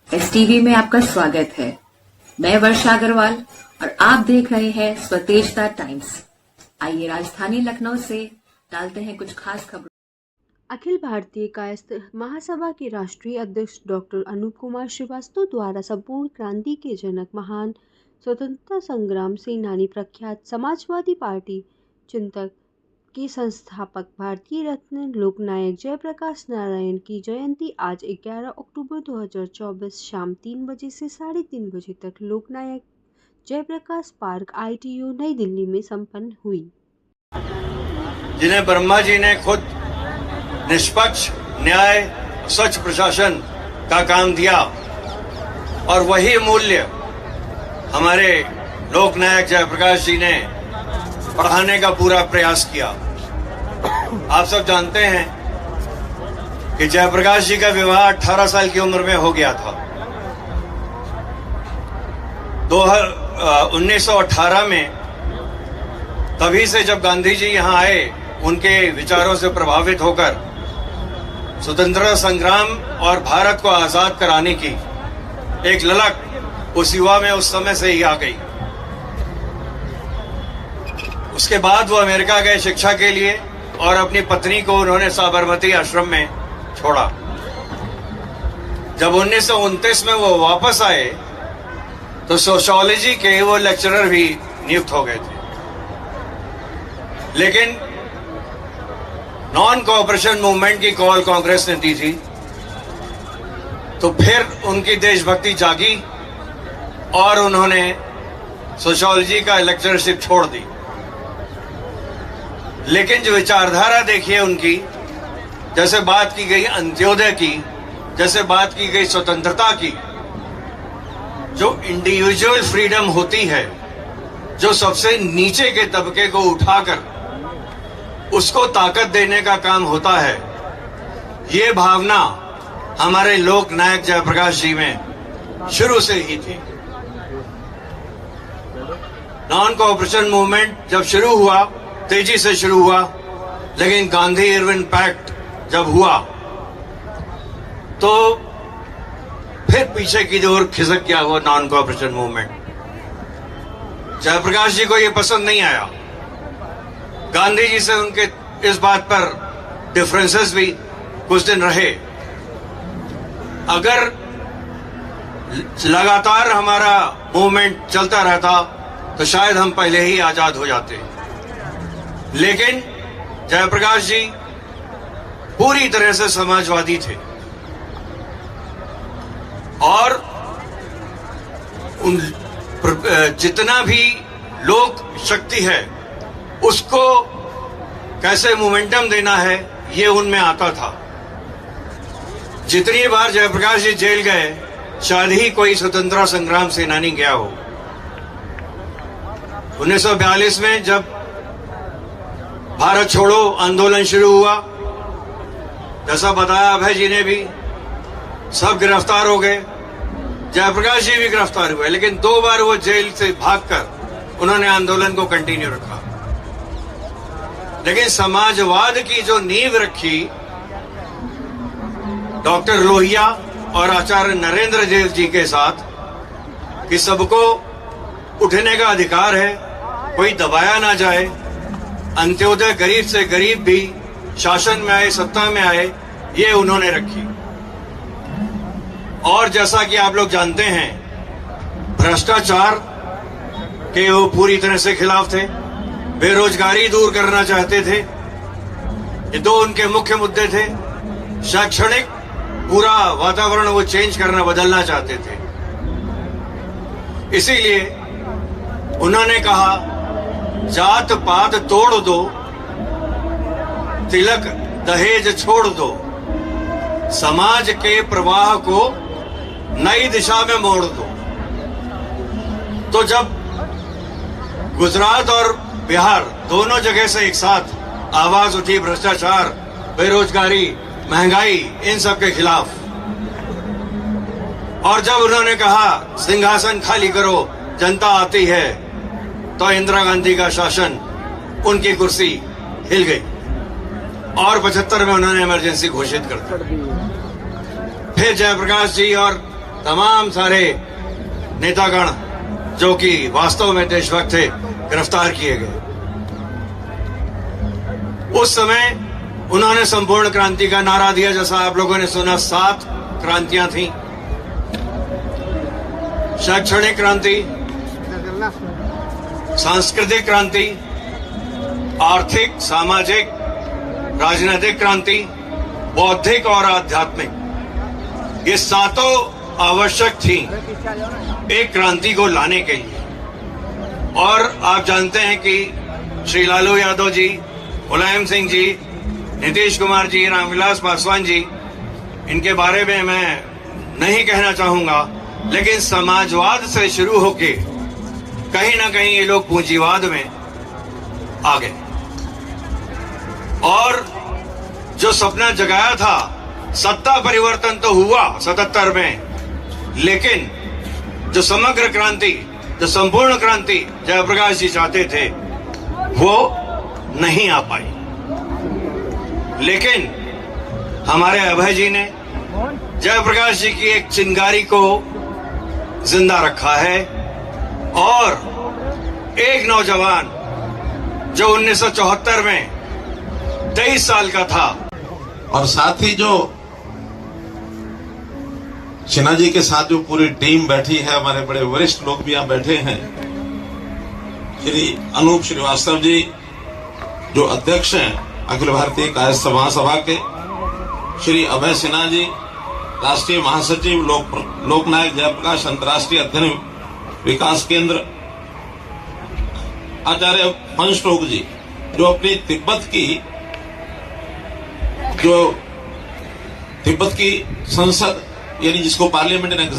इस टीवी में आपका स्वागत है। मैं वर्षा अग्रवाल और आप देख रहे हैं स्वतेजता टाइम्स। आइए राजधानी लखनऊ से डालते हैं कुछ खास खबरों। अखिल भारतीय कायस्थ महासभा के राष्ट्रीय अध्यक्ष डॉक्टर अनूप कुमार श्रीवास्तव द्वारा संपूर्ण क्रांति के जनक, महान स्वतंत्रता संग्राम सेनानी, प्रख्यात समाजवादी पार्टी चिंतक के संस्थापक, भारतीय रत्न लोकनायक जयप्रकाश नारायण की जयंती आज 11 अक्टूबर 2024 शाम 3 बजे से 3:30 बजे तक लोकनायक जयप्रकाश पार्क, ITO, नई दिल्ली में संपन्न हुई। जिन्हें ब्रह्मा जी ने खुद निष्पक्ष, न्याय, स्वच्छ प्रशासन का काम दिया और वही मूल्य हमारे लोकनायक जयप्रकाश जी ने बढ़ाने का पूरा प्रयास किया। आप सब जानते हैं कि जयप्रकाश जी का विवाह 18 साल की उम्र में हो गया था। 1918 में तभी से जब गांधी जी यहाँ आए, उनके विचारों से प्रभावित होकर स्वतंत्रता संग्राम और भारत को आजाद कराने की एक ललक उस युवा में उस समय से ही आ गई। उसके बाद वो अमेरिका गए शिक्षा के लिए और अपनी पत्नी को उन्होंने साबरमती आश्रम में छोड़ा। जब 1929 में वो वापस आए तो सोशियोलॉजी के वो लेक्चरर भी नियुक्त हो गए थे। लेकिन नॉन कोऑपरेशन मूवमेंट की कॉल कांग्रेस ने दी थी, तो फिर उनकी देशभक्ति जागी और उन्होंने सोशियोलॉजी का लेक्चरशिप छोड़ दी। लेकिन जो विचारधारा देखिए उनकी, जैसे बात की गई अंत्योदय की, जैसे बात की गई स्वतंत्रता की, जो इंडिविजुअल फ्रीडम होती है, जो सबसे नीचे के तबके को उठाकर उसको ताकत देने का काम होता है, ये भावना हमारे लोक नायक जयप्रकाश जी में शुरू से ही थी। नॉन कोऑपरेशन मूवमेंट जब शुरू हुआ, तेजी से शुरू हुआ, लेकिन गांधी इरविन पैक्ट जब हुआ तो फिर पीछे की ओर खिसक गया वो नॉन कोऑपरेशन मूवमेंट। जयप्रकाश जी को ये पसंद नहीं आया। गांधी जी से उनके इस बात पर डिफरेंसेस भी कुछ दिन रहे। अगर लगातार हमारा मूवमेंट चलता रहता तो शायद हम पहले ही आजाद हो जाते। लेकिन जयप्रकाश जी पूरी तरह से समाजवादी थे और जितना भी लोक शक्ति है उसको कैसे मोमेंटम देना है, ये उनमें आता था। जितनी बार जयप्रकाश जी जेल गए, शायद ही कोई स्वतंत्रता संग्राम सेनानी गया हो। 1942 में जब भारत छोड़ो आंदोलन शुरू हुआ, जैसा बताया अभय जी ने भी, सब गिरफ्तार हो गए। जयप्रकाश जी भी गिरफ्तार हुए, लेकिन 2 बार वो जेल से भागकर उन्होंने आंदोलन को कंटिन्यू रखा। लेकिन समाजवाद की जो नींव रखी डॉक्टर लोहिया और आचार्य नरेंद्र देव जी के साथ कि सबको उठने का अधिकार है, कोई दबाया ना जाए, अंत्योदय गरीब से गरीब भी शासन में आए, सत्ता में आए, ये उन्होंने रखी। और जैसा कि आप लोग जानते हैं, भ्रष्टाचार के वो पूरी तरह से खिलाफ थे, बेरोजगारी दूर करना चाहते थे। ये 2 उनके मुख्य मुद्दे थे। शैक्षणिक पूरा वातावरण वो चेंज करना, बदलना चाहते थे। इसीलिए उन्होंने कहा, जात पात तोड़ दो, तिलक दहेज छोड़ दो, समाज के प्रवाह को नई दिशा में मोड़ दो। तो जब गुजरात और बिहार दोनों जगह से एक साथ आवाज उठी भ्रष्टाचार, बेरोजगारी, महंगाई, इन सब के खिलाफ, और जब उन्होंने कहा सिंहासन खाली करो, जनता आती है, तो इंदिरा गांधी का शासन, उनकी कुर्सी हिल गई और 75 में उन्होंने इमरजेंसी घोषित कर दी। फिर जयप्रकाश जी और तमाम सारे नेतागण जो कि वास्तव में देशभक्त थे गिरफ्तार किए गए। उस समय उन्होंने संपूर्ण क्रांति का नारा दिया, जैसा आप लोगों ने सुना 7 क्रांतियां थी। शैक्षणिक क्रांति, सांस्कृतिक क्रांति, आर्थिक, सामाजिक, राजनीतिक क्रांति, बौद्धिक और आध्यात्मिक। ये 7 आवश्यक थी एक क्रांति को लाने के लिए। और आप जानते हैं कि श्री लालू यादव जी, मुलायम सिंह जी, नीतीश कुमार जी, रामविलास पासवान जी, इनके बारे में मैं नहीं कहना चाहूंगा, लेकिन समाजवाद से शुरू होके कहीं ना कहीं ये लोग पूंजीवाद में आ गए। और जो सपना जगाया था, सत्ता परिवर्तन तो हुआ 77 में, लेकिन जो समग्र क्रांति, जो संपूर्ण क्रांति जयप्रकाश जी चाहते थे, वो नहीं आ पाई। लेकिन हमारे अभय जी ने जयप्रकाश जी की एक चिंगारी को जिंदा रखा है। और एक नौजवान जो 1974 में 23 साल का था, और साथ ही जो सिन्हा जी के साथ जो पूरी टीम बैठी है, हमारे बड़े वरिष्ठ लोग भी यहाँ बैठे हैं, श्री अनूप श्रीवास्तव जी जो अध्यक्ष हैं अखिल भारतीय कायस्थ महासभा के, श्री अभय सिन्हा जी राष्ट्रीय महासचिव लोकनायक जयप्रकाश अंतर्राष्ट्रीय अध्ययन विकास केंद्र, आचार्य पंचटोक जी जो अपनी तिब्बत की संसद यानी जिसको पार्लियामेंट